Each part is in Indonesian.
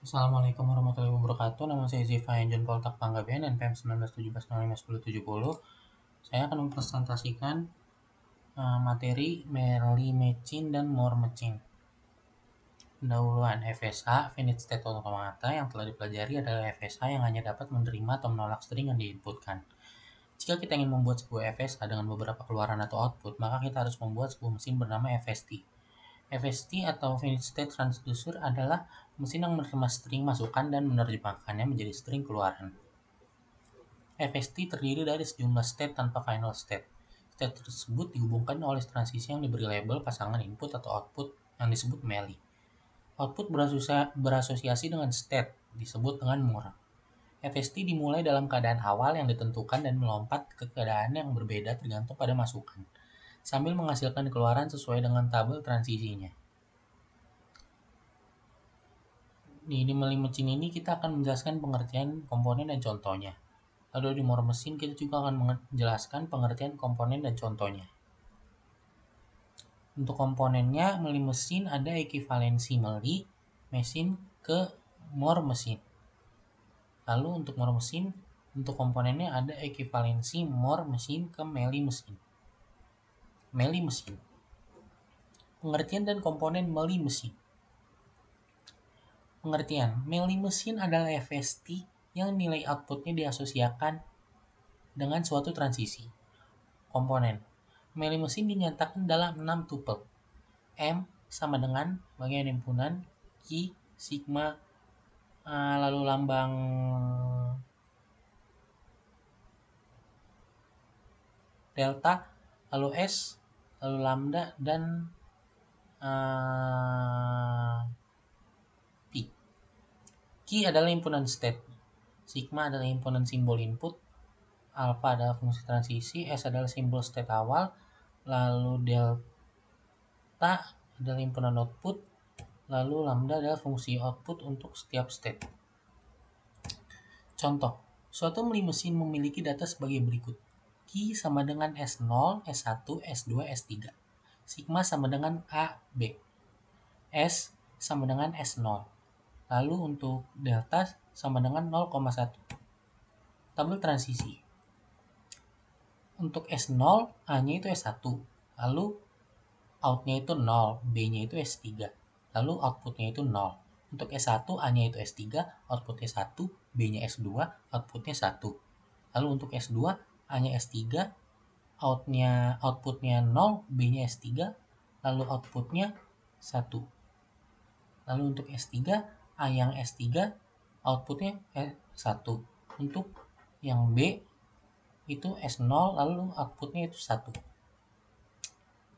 Assalamualaikum warahmatullahi wabarakatuh. Nama saya Ziva John Poltak Panggabean, NPM 1917051070. Saya akan mempresentasikan materi Merli Machine dan Moore Machine. Pendahuluan FSA, Finite State Automata, yang telah dipelajari adalah FSA yang hanya dapat menerima atau menolak string yang diinputkan. Jika kita ingin membuat sebuah FSA dengan beberapa keluaran atau output, maka kita harus membuat sebuah mesin bernama FST. FST atau Finite State Transducer adalah mesin yang menerima string masukan dan menerjemahkannya menjadi string keluaran. FST terdiri dari sejumlah state tanpa final state. State tersebut dihubungkan oleh transisi yang diberi label pasangan input atau output yang disebut melee. Output berasosiasi dengan state, disebut dengan Moore. FST dimulai dalam keadaan awal yang ditentukan dan melompat ke keadaan yang berbeda tergantung pada masukan, sambil menghasilkan keluaran sesuai dengan tabel transisinya. Di Merli Machine ini kita akan menjelaskan pengertian komponen dan contohnya. Lalu di Moore Machine kita juga akan menjelaskan pengertian komponen dan contohnya. Untuk komponennya, Merli Machine ada ekivalensi Merli Machine ke Moore Machine. Lalu untuk Moore Machine, untuk komponennya ada ekivalensi Moore Machine ke Melee Machine. Melee Machine. Pengertian dan komponen Melee Machine. Pengertian, Melee Machine adalah FST yang nilai outputnya diasosiasikan dengan suatu transisi. Komponen, Melee Machine dinyatakan dalam 6 tuple. M sama dengan bagian himpunan Q, sigma, lalu lambang delta, lalu S, lalu lambda, dan P. Q adalah himpunan state, sigma adalah himpunan simbol input, alpha adalah fungsi transisi, S adalah simbol state awal, lalu delta adalah himpunan output, lalu lambda adalah fungsi output untuk setiap state. Contoh, suatu mesin memiliki data sebagai berikut. Q sama dengan S0, S1, S2, S3. Sigma sama dengan A, B. S sama dengan S0. Lalu untuk delta sama dengan 0,1. Tabel transisi. Untuk S0, A-nya itu S1. Lalu out-nya itu 0, B-nya itu S3. Lalu outputnya itu 0. Untuk S1, A-nya itu S3, outputnya 1, B-nya S2, outputnya 1. Lalu untuk S2, A-nya S3, outputnya 0, B-nya S3, lalu outputnya 1. Lalu untuk S3, A yang S3, outputnya 1. Untuk yang B, itu S0, lalu outputnya itu 1.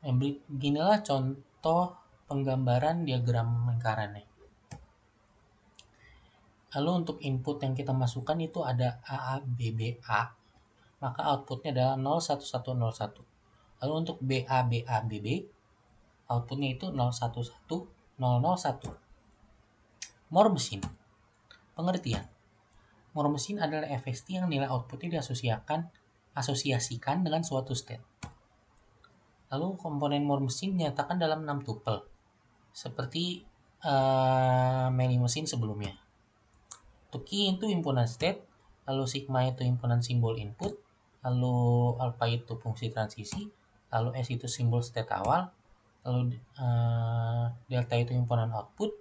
Beginilah contoh penggambaran diagram lingkarannya. Lalu untuk input yang kita masukkan itu ada AABBA, maka outputnya adalah 01101. Lalu untuk BABABB, outputnya itu 011001. Moore Machine. Pengertian, Moore Machine adalah FST yang nilai outputnya diasosiasikan dengan suatu state. Lalu komponen Moore Machine dinyatakan dalam 6 tuple, seperti Melee Machine sebelumnya. Untuk Q itu himpunan state, lalu sigma itu himpunan simbol input, lalu alpha itu fungsi transisi, lalu S itu simbol state awal, lalu delta itu himpunan output,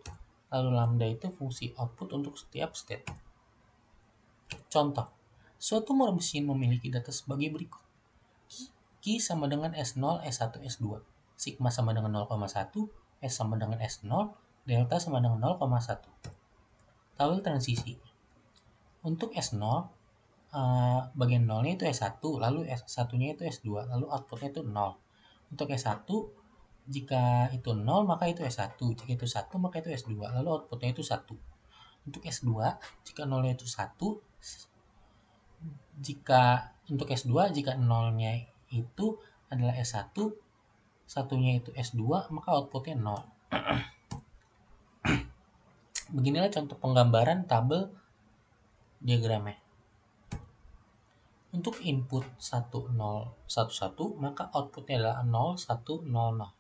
lalu lambda itu fungsi output untuk setiap state. Contoh, suatu Moore Machine memiliki data sebagai berikut. Q sama dengan S0, S1, S2. Sigma sama dengan 0,1, S sama dengan S0, delta sama dengan 0,1. Tabel transisi. Untuk S0, bagian 0-nya itu S1, lalu S1-nya itu S2, lalu outputnya itu 0. Untuk S1, jika itu 0 maka itu S1, jika itu 1 maka itu S2, lalu outputnya itu 1. Untuk S2, jika 0-nya itu 1, untuk S2 jika 0-nya itu adalah S1, 1-nya itu S2, maka outputnya 0. Beginilah contoh penggambaran tabel diagramnya. Untuk input 1011, maka outputnya adalah 0100.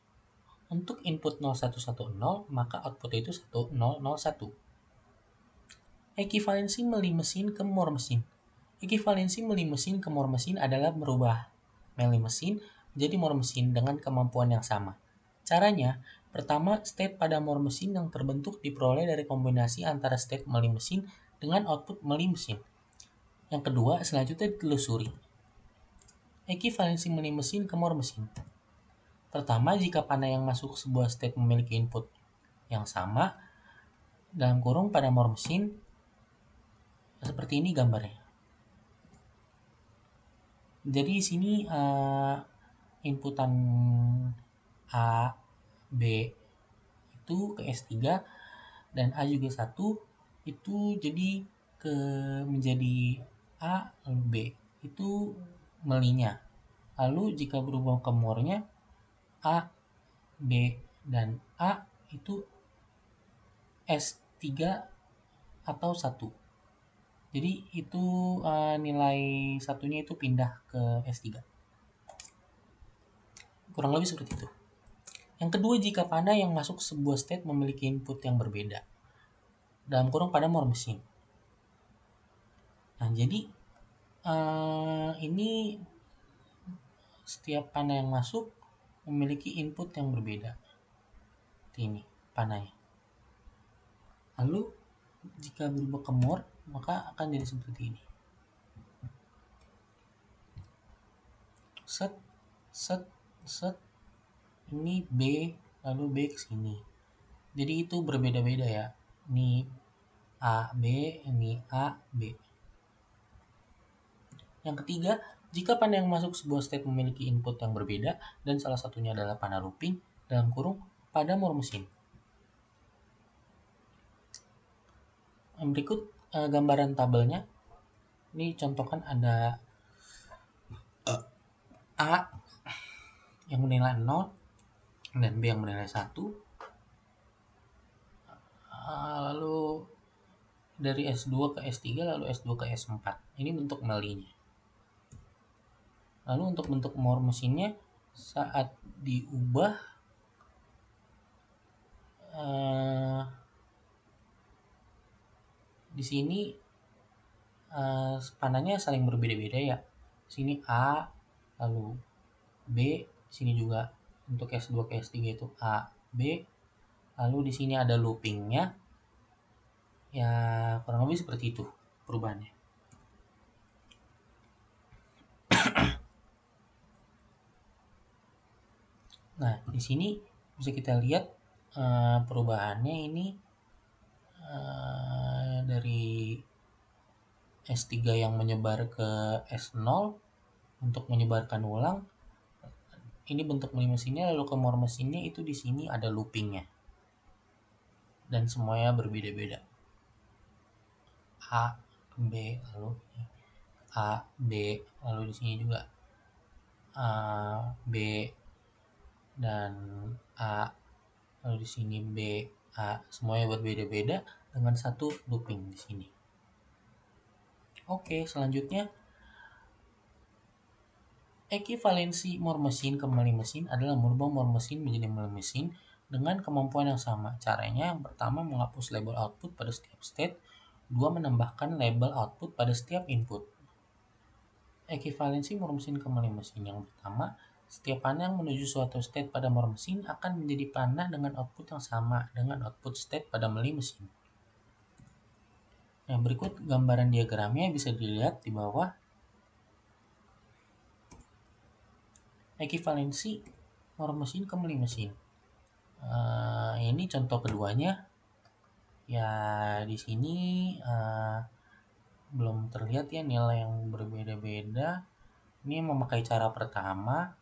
Untuk input 0110, maka outputnya itu 1001. Ekivalensi meli mesin ke more mesin. Ekivalensi meli mesin ke more mesin adalah merubah meli mesin menjadi more mesin dengan kemampuan yang sama. Caranya, pertama, state pada more mesin yang terbentuk diperoleh dari kombinasi antara state meli mesin dengan output meli mesin. Yang kedua, selanjutnya ditelusuri. Ekivalensi meli mesin ke more mesin. Pertama, jika panah yang masuk sebuah state memiliki input yang sama, dalam kurung pada more mesin, seperti ini gambarnya. Jadi di sini inputan A, B itu ke S3 dan A juga 1 itu jadi menjadi A lalu B itu melinya. Lalu jika berubah ke more-nya A, B, dan A itu S3 atau 1. Jadi itu nilai satunya itu pindah ke S3. Kurang lebih seperti itu. Yang kedua, jika panah yang masuk sebuah state memiliki input yang berbeda. Dalam kurung pada more mesin. Nah, jadi ini setiap panah yang masuk memiliki input yang berbeda. Ini panahnya. Lalu jika berubah ke more, maka akan jadi seperti ini. Set, set, set. Ini B, lalu B ke sini. Jadi itu berbeda-beda ya. Ini A, B, ini A, B. Yang ketiga, jika panah yang masuk sebuah state memiliki input yang berbeda dan salah satunya adalah panah looping dalam kurung pada more mesin. Berikut gambaran tabelnya. Ini contohkan ada A yang bernilai 0 dan B yang bernilai 1. Lalu dari S2 ke S3 lalu S2 ke S4. Ini bentuk melinya. Lalu untuk bentuk more mesinnya saat diubah di sini panahnya saling berbeda-beda ya. Sini A, lalu B, sini juga untuk S2 ke S3 itu A, B. Lalu di sini ada loopingnya. Ya, kurang lebih seperti itu perubahannya. Nah, di sini bisa kita lihat perubahannya ini dari S3 yang menyebar ke S0 untuk menyebarkan ulang. Ini bentuk meli mesinnya, lalu ke more mesinnya itu di sini ada loopingnya. Dan semuanya berbeda-beda. A, B, lalu A, B, lalu di sini juga A, B, dan A, lalu di sini B, A, semuanya berbeda-beda dengan satu looping di sini. Oke, selanjutnya ekivalensi more mesin ke meli mesin adalah merubah more mesin menjadi meli mesin dengan kemampuan yang sama. Caranya yang pertama menghapus label output pada setiap state, 2 menambahkan label output pada setiap input. Ekivalensi more mesin ke meli mesin yang pertama, setiap panah yang menuju suatu state pada more mesin akan menjadi panah dengan output yang sama dengan output state pada meli mesin. Nah, berikut gambaran diagramnya bisa dilihat di bawah. Ekivalensi more mesin ke meli mesin. Ini contoh keduanya. Ya, di sini belum terlihat ya nilai yang berbeda-beda. Ini memakai cara pertama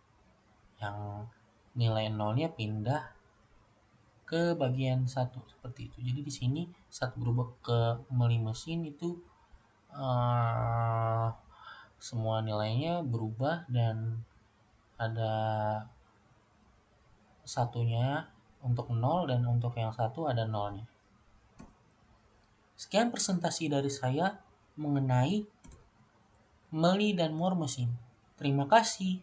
yang nilai nolnya pindah ke bagian 1 seperti itu. Jadi di sini saat berubah ke meli mesin itu semua nilainya berubah dan ada satunya untuk 0 dan untuk yang satu ada nolnya. Sekian presentasi dari saya mengenai meli dan more mesin. Terima kasih.